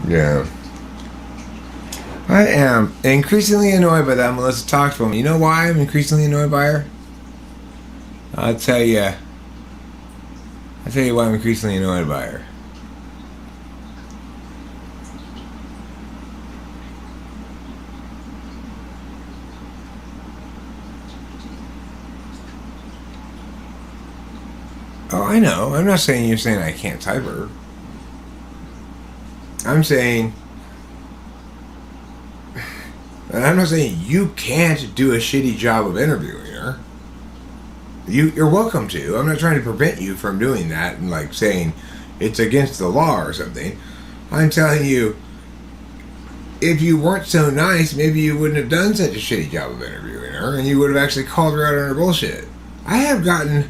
Yeah. I am increasingly annoyed by that Melissa talks about me. You know why I'm increasingly annoyed by her? I'll tell you. I'll tell you why I'm increasingly annoyed by her. Oh, I know. I'm not saying you're saying I can't type her. I'm saying... I'm not saying you can't do a shitty job of interviewing her. You're welcome to. I'm not trying to prevent you from doing that and like saying it's against the law or something. I'm telling you, if you weren't so nice, maybe you wouldn't have done such a shitty job of interviewing her and you would have actually called her out on her bullshit. I have gotten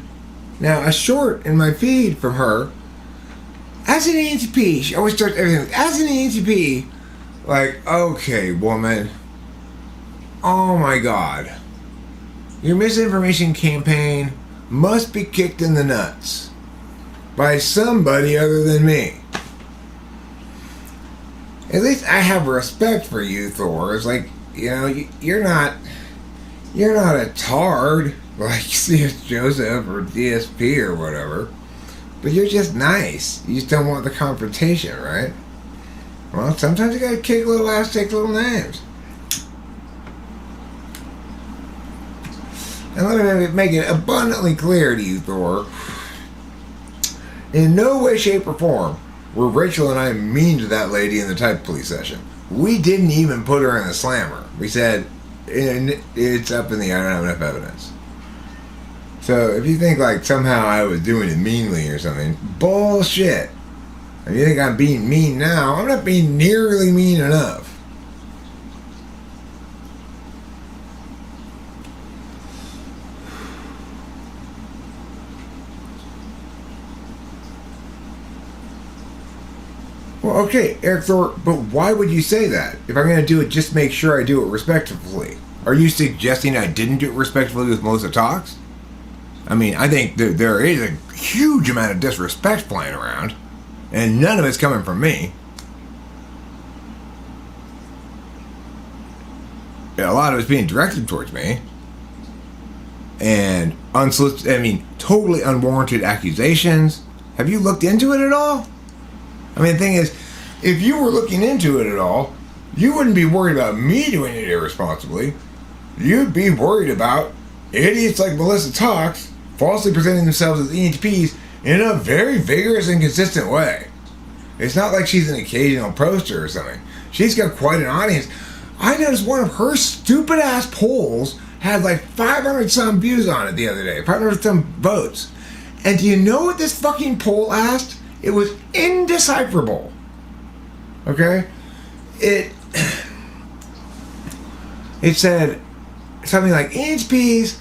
now a short in my feed from her. As an ENTP, she always starts everything with, as an ENTP. Like, okay, woman. Oh my God. Your misinformation campaign must be kicked in the nuts by somebody other than me. At least I have respect for you, Thor. It's like, you know, you're not a tard like C.S. Joseph or DSP or whatever. But you're just nice. You just don't want the confrontation, right? Well, sometimes you gotta kick little ass, take little names. And let me make it abundantly clear to you, Thor. In no way, shape, or form were Rachel and I mean to that lady in the type police session. We didn't even put her in the slammer. We said, it's up in the air, I don't have enough evidence. So if you think like somehow I was doing it meanly or something, bullshit. If you think I'm being mean now, I'm not being nearly mean enough. Well, okay, Erik Thor, but why would you say that? If I'm going to do it, just make sure I do it respectfully. Are you suggesting I didn't do it respectfully with Melissa Talks? I mean, I think there is a huge amount of disrespect flying around, and none of it's coming from me. A lot of it's being directed towards me. And totally unwarranted accusations. Have you looked into it at all? I mean, the thing is, if you were looking into it at all, you wouldn't be worried about me doing it irresponsibly. You'd be worried about idiots like Melissa Talks falsely presenting themselves as ENTPs in a very vigorous and consistent way. It's not like she's an occasional poster or something. She's got quite an audience. I noticed one of her stupid ass polls had like 500 some views on it the other day, 500 some votes. And do you know what this fucking poll asked? It was indecipherable. Okay? It said something like, ENTPs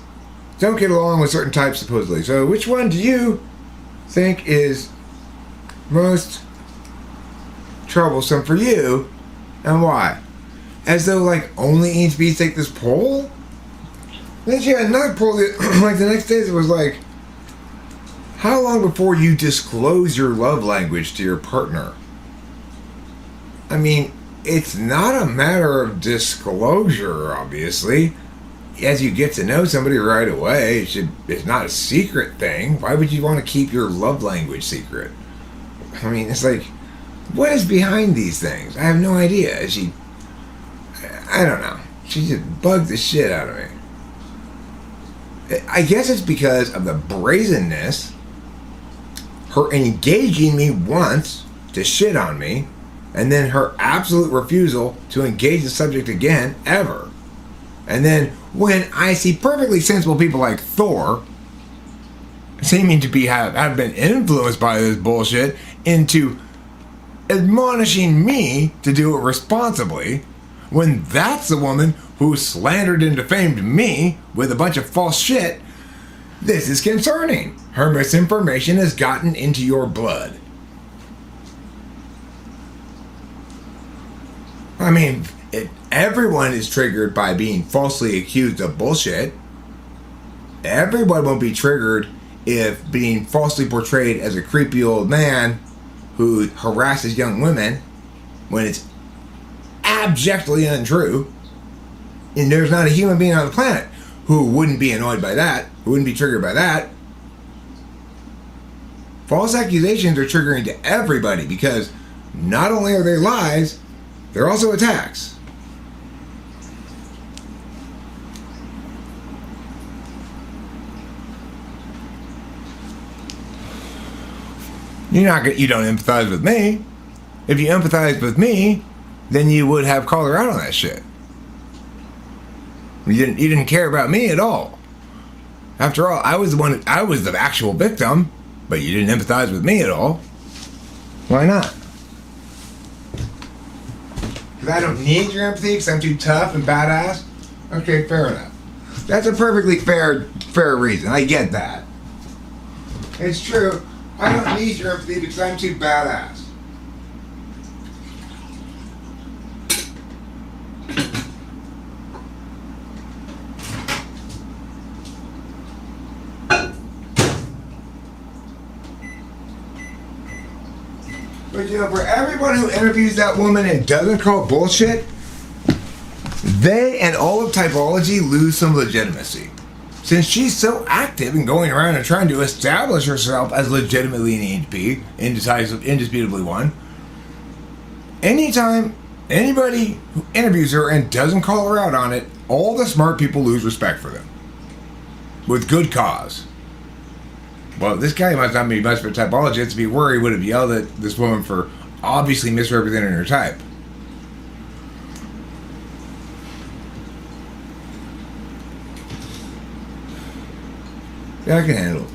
don't get along with certain types, supposedly. So which one do you think is most troublesome for you, and why? As though, like, only ENTPs take this poll? Then she had another poll that, like, the next day it was like, how long before you disclose your love language to your partner? I mean, it's not a matter of disclosure, obviously. As you get to know somebody right away, it's not a secret thing. Why would you want to keep your love language secret? I mean, it's like, what is behind these things? I have no idea. I don't know. She just bugged the shit out of me. I guess it's because of the brazenness, her engaging me once to shit on me, and then her absolute refusal to engage the subject again, ever. And then when I see perfectly sensible people like Thor seeming to have been influenced by this bullshit into admonishing me to do it responsibly, when that's the woman who slandered and defamed me with a bunch of false shit, this is concerning. Her misinformation has gotten into your blood. I mean, everyone is triggered by being falsely accused of bullshit. Everyone won't be triggered if being falsely portrayed as a creepy old man who harasses young women when it's abjectly untrue. And there's not a human being on the planet who wouldn't be annoyed by that, who wouldn't be triggered by that. False accusations are triggering to everybody because not only are they lies, they're also attacks. You don't empathize with me. If you empathize with me, then you would have called her out on that shit. You didn't care about me at all. After all, I was the actual victim, but you didn't empathize with me at all. Why not? Because I don't need your empathy because I'm too tough and badass? Okay, fair enough. That's a perfectly fair reason. I get that. It's true. I don't need your empathy because I'm too badass. But for everyone who interviews that woman and doesn't call bullshit, they and all of typology lose some legitimacy. Since she's so active and going around and trying to establish herself as legitimately an EHP, indisputably one, anytime anybody who interviews her and doesn't call her out on it, all the smart people lose respect for them. With good cause. Well, this guy must not be much of a typologist to be worried would have yelled at this woman for obviously misrepresenting her type. Yeah, I can handle it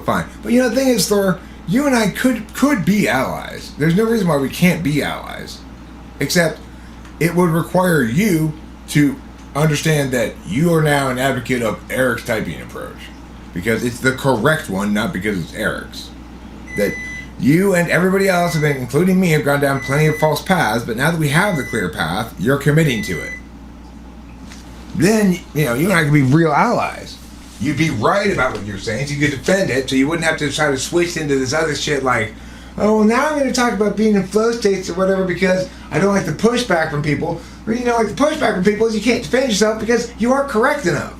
fine. But the thing is, Thor, you and I could be allies. There's no reason why we can't be allies. Except it would require you to understand that you are now an advocate of Erik's typing approach. Because it's the correct one, not because it's Erik's. That you and everybody else have been, including me, have gone down plenty of false paths, but now that we have the clear path, you're committing to it. Then, you and I could be real allies. You'd be right about what you're saying, so you could defend it, so you wouldn't have to try to switch into this other shit like, oh, well, now I'm going to talk about being in flow states or whatever because I don't like the pushback from people. The reason you don't like the pushback from people is you can't defend yourself because you aren't correct enough.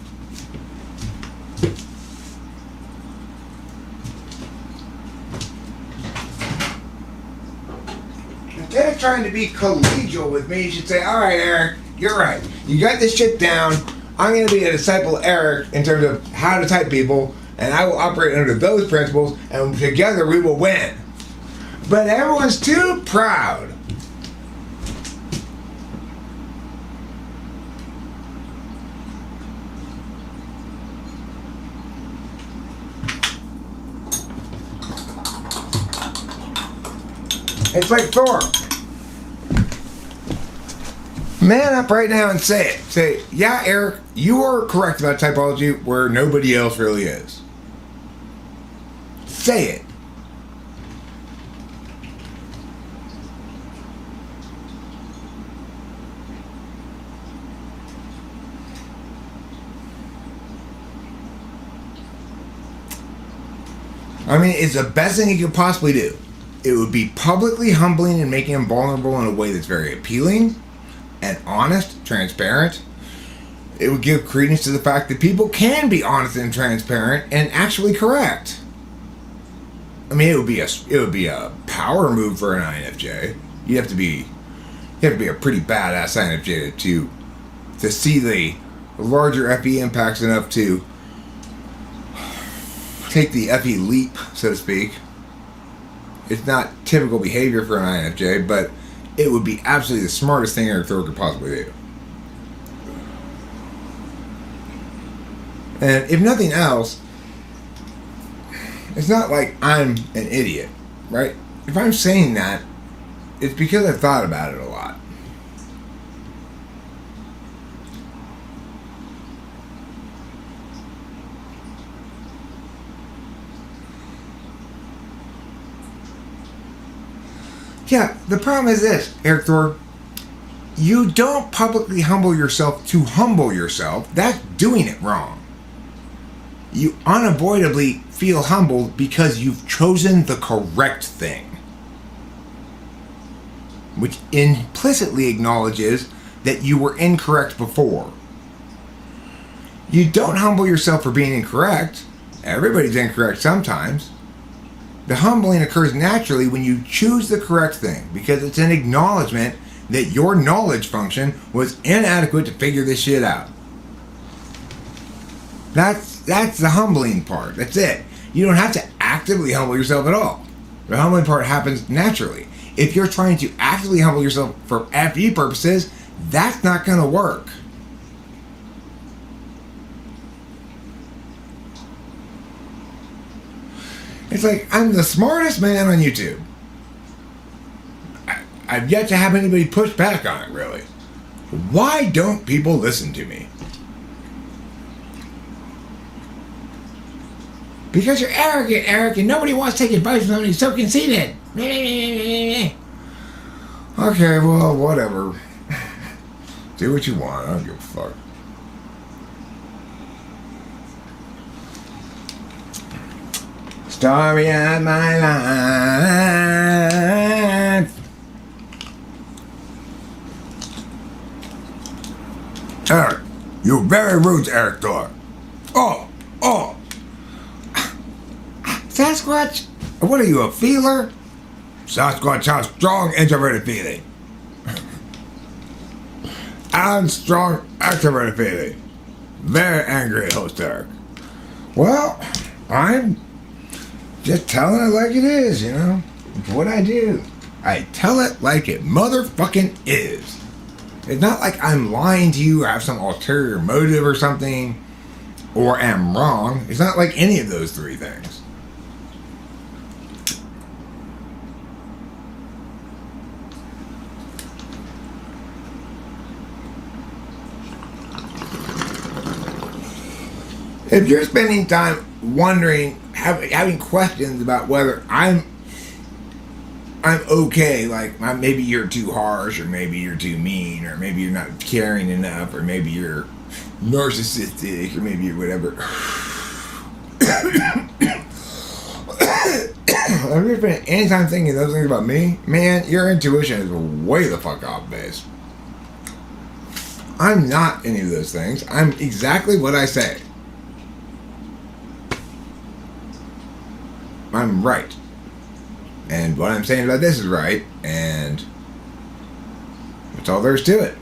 Instead of trying to be collegial with me, you should say, all right, Erik, you're right. You got this shit down. I'm going to be a disciple of Erik in terms of how to type people, and I will operate under those principles, and together we will win. But everyone's too proud. It's like Thor. Man up right now and say it. Say, yeah, Erik, you are correct about typology where nobody else really is. Say it. I mean, it's the best thing you could possibly do. It would be publicly humbling and making him vulnerable in a way that's very appealing and honest, transparent. It would give credence to the fact that people can be honest and transparent and actually correct. I mean, it would be a power move for an INFJ. You have to be a pretty badass INFJ to see the larger FE impacts enough to take the FE leap, so to speak. It's not typical behavior for an INFJ, but it would be absolutely the smartest thing Erik Thor could possibly do. And if nothing else, it's not like I'm an idiot, right? If I'm saying that, it's because I've thought about it a lot. Yeah, the problem is this, Erik Thor. You don't publicly humble yourself to humble yourself. That's doing it wrong. You unavoidably feel humbled because you've chosen the correct thing. which implicitly acknowledges that you were incorrect before. You don't humble yourself for being incorrect. Everybody's incorrect sometimes. The humbling occurs naturally when you choose the correct thing, because it's an acknowledgement that your knowledge function was inadequate to figure this shit out. That's the humbling part. That's it. You don't have to actively humble yourself at all. The humbling part happens naturally. If you're trying to actively humble yourself for FE purposes, that's not going to work. It's like, I'm the smartest man on YouTube. I've yet to have anybody push back on it, really. Why don't people listen to me? Because you're arrogant, Eric, and nobody wants to take advice from somebody so conceited. Okay, well, whatever. Do what you want. I don't give a fuck. Story of my life. Eric, you're very rude to Erik Thor. Oh. Sasquatch? What are you, a feeler? Sasquatch has strong introverted feeling. And strong extroverted feeling. Very angry at host Eric. Well, I'm just telling it like it is, you know? It's what I do. I tell it like it motherfucking is. It's not like I'm lying to you or have some ulterior motive or something, or am wrong. It's not like any of those three things. If you're spending time wondering, having questions about whether I'm okay, like maybe you're too harsh, or maybe you're too mean, or maybe you're not caring enough, or maybe you're narcissistic, or maybe you're whatever. If you're spending any time thinking those things about me, man, your intuition is way the fuck off base. I'm not any of those things. I'm exactly what I say. I'm right. And what I'm saying about this is right, and that's all there is to it.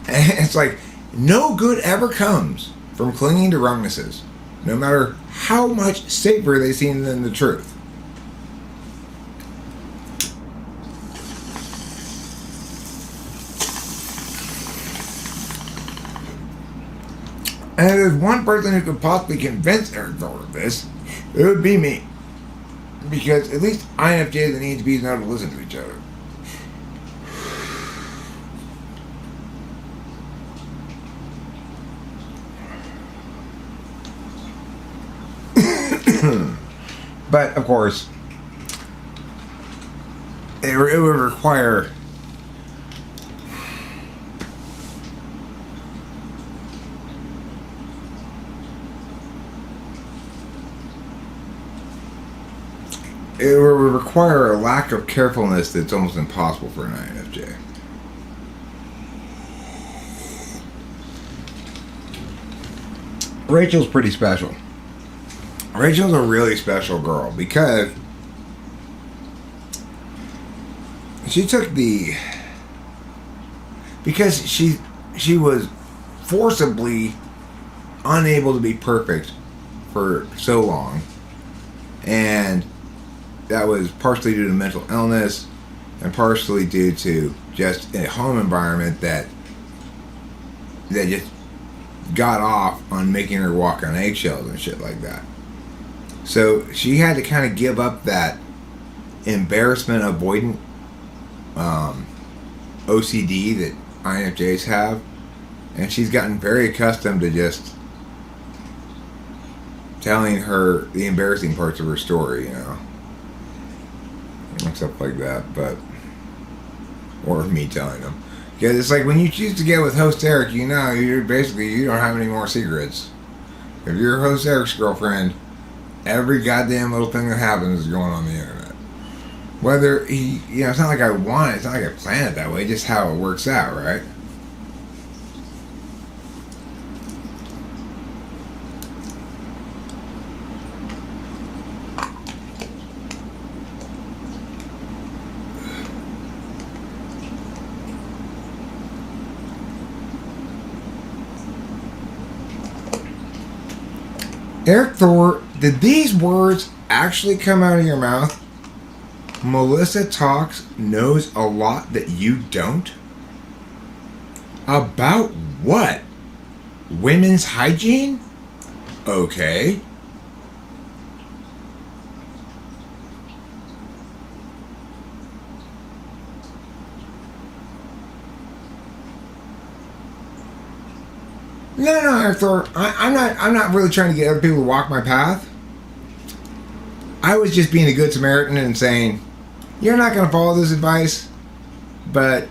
And it's like, no good ever comes from clinging to wrongnesses, no matter how much safer they seem than the truth. And if there's one person who could possibly convince Erik Thor of this, it would be me. Because at least INFJs and ENTPs know how to listen to each other. But, of course, it would require it would require a lack of carefulness that's almost impossible for an INFJ. Rachel's pretty special. Rachel's a really special girl because she was forcibly unable to be perfect for so long, and that was partially due to mental illness and partially due to just a home environment that just got off on making her walk on eggshells and shit like that. So she had to kind of give up that embarrassment avoidant OCD that INFJs have, and she's gotten very accustomed to just telling her the embarrassing parts of her story, you know, and stuff like that. But or me telling them, because it's like when you choose to get with host Eric, you know, you don't have any more secrets. If you're host Eric's girlfriend, every goddamn little thing that happens is going on the internet. Whether it's not like I want it, it's not like I plan it that way, just how it works out, right? Erik Thor, did these words actually come out of your mouth? Melissa Talks knows a lot that you don't? About what? Women's hygiene? Okay. No, Erik Thor. I'm not really trying to get other people to walk my path. I was just being a good Samaritan and saying, you're not going to follow this advice, but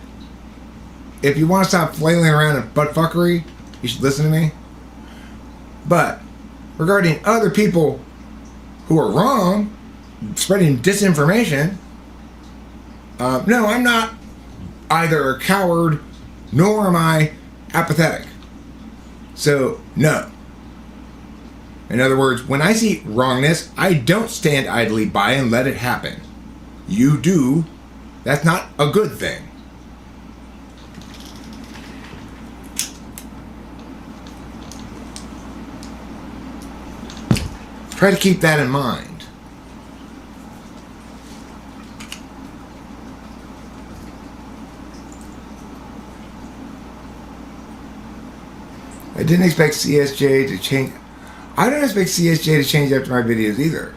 if you want to stop flailing around in buttfuckery, you should listen to me. But regarding other people who are wrong, spreading disinformation, no, I'm not either a coward nor am I apathetic. So, no. In other words, when I see wrongness, I don't stand idly by and let it happen. You do. That's not a good thing. Try to keep that in mind. I didn't expect CSJ to change. I don't expect CSJ to change after my videos either.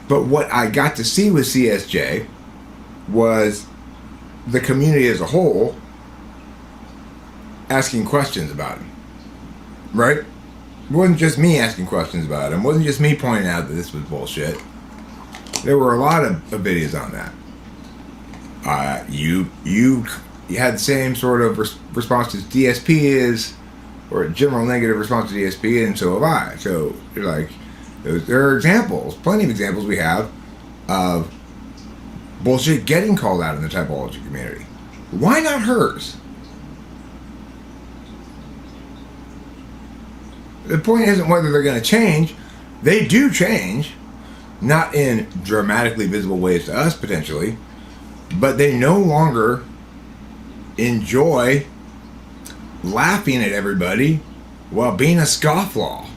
But what I got to see with CSJ was the community as a whole asking questions about him. Right? It wasn't just me asking questions about him. It wasn't just me pointing out that this was bullshit. There were a lot of videos on that. You had the same sort of response as DSP is, or a general negative response to DSP, and so have I. So you're like, there are examples, plenty of examples we have of bullshit getting called out in the typology community. Why not hers? The point isn't whether they're going to change. They do change, not in dramatically visible ways to us potentially, but they no longer enjoy laughing at everybody while being a scofflaw.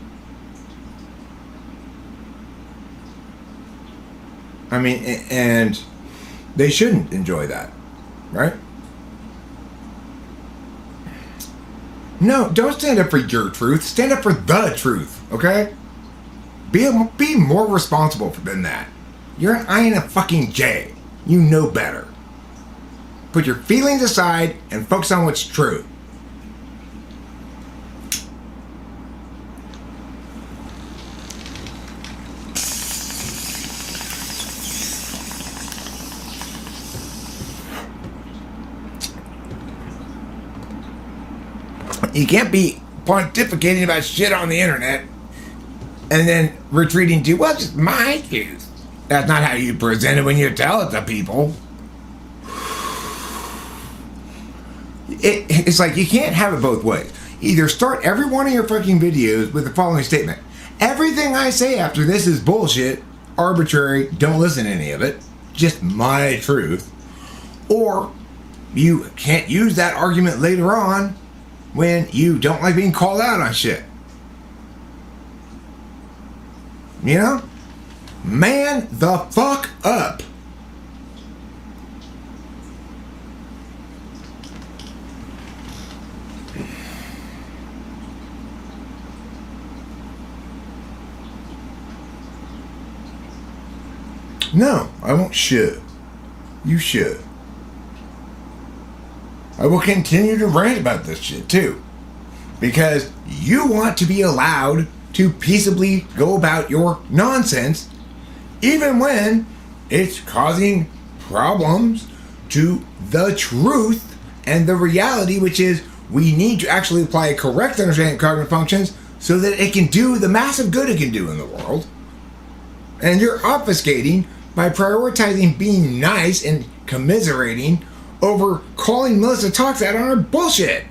I mean, and they shouldn't enjoy that, right? No, don't stand up for your truth. Stand up for the truth, okay? Be more responsible than that. You're an INFJ. You know better. Put your feelings aside and focus on what's true. You can't be pontificating about shit on the internet and then retreating to, well, just my truth. That's not how you present it when you tell it to people. It's like you can't have it both ways. Either start every one of your fucking videos with the following statement. Everything I say after this is bullshit, arbitrary, don't listen to any of it, just my truth. Or you can't use that argument later on when you don't like being called out on shit. You know? Man the fuck up. No, I won't should. You should. I will continue to rant about this shit too. Because you want to be allowed to peaceably go about your nonsense even when it's causing problems to the truth and the reality, which is we need to actually apply a correct understanding of cognitive functions so that it can do the massive good it can do in the world. And you're obfuscating by prioritizing being nice and commiserating over calling Melissa Talks out on her bullshit.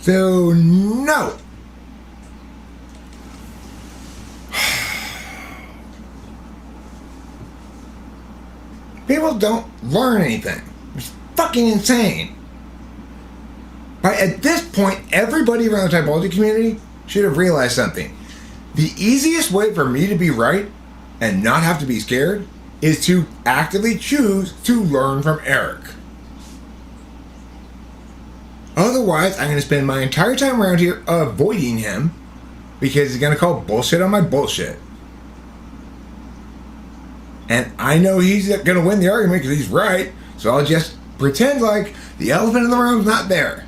So, no. People don't learn anything. It's fucking insane. At this point, everybody around the typology community should have realized something. The easiest way for me to be right and not have to be scared is to actively choose to learn from Erik. Otherwise, I'm going to spend my entire time around here avoiding him because he's going to call bullshit on my bullshit. And I know he's going to win the argument because he's right, so I'll just pretend like the elephant in the room's not there.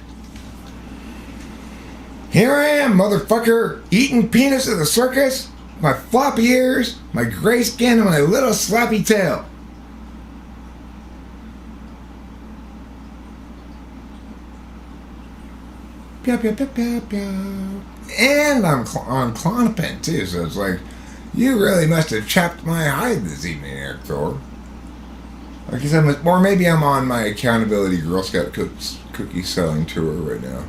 Here I am, motherfucker, eating peanuts at the circus, my floppy ears, my gray skin, and my little slappy tail. Pew, pew, pew, pew, pew. And I'm on Klonopin too, so it's like, you really must have chapped my hide this evening, Erik Thor. Like I said, or maybe I'm on my accountability Girl Scout cookie selling tour right now.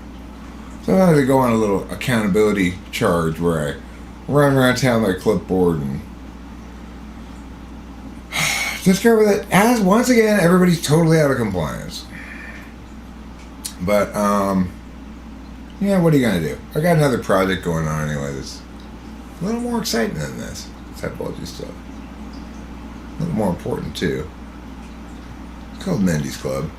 So I had to go on a little accountability charge where I run around town with my clipboard and discover that, as once again, everybody's totally out of compliance. But, yeah, what are you going to do? I got another project going on anyway that's a little more exciting than this typology stuff. A little more important, too. It's called Mendy's Club.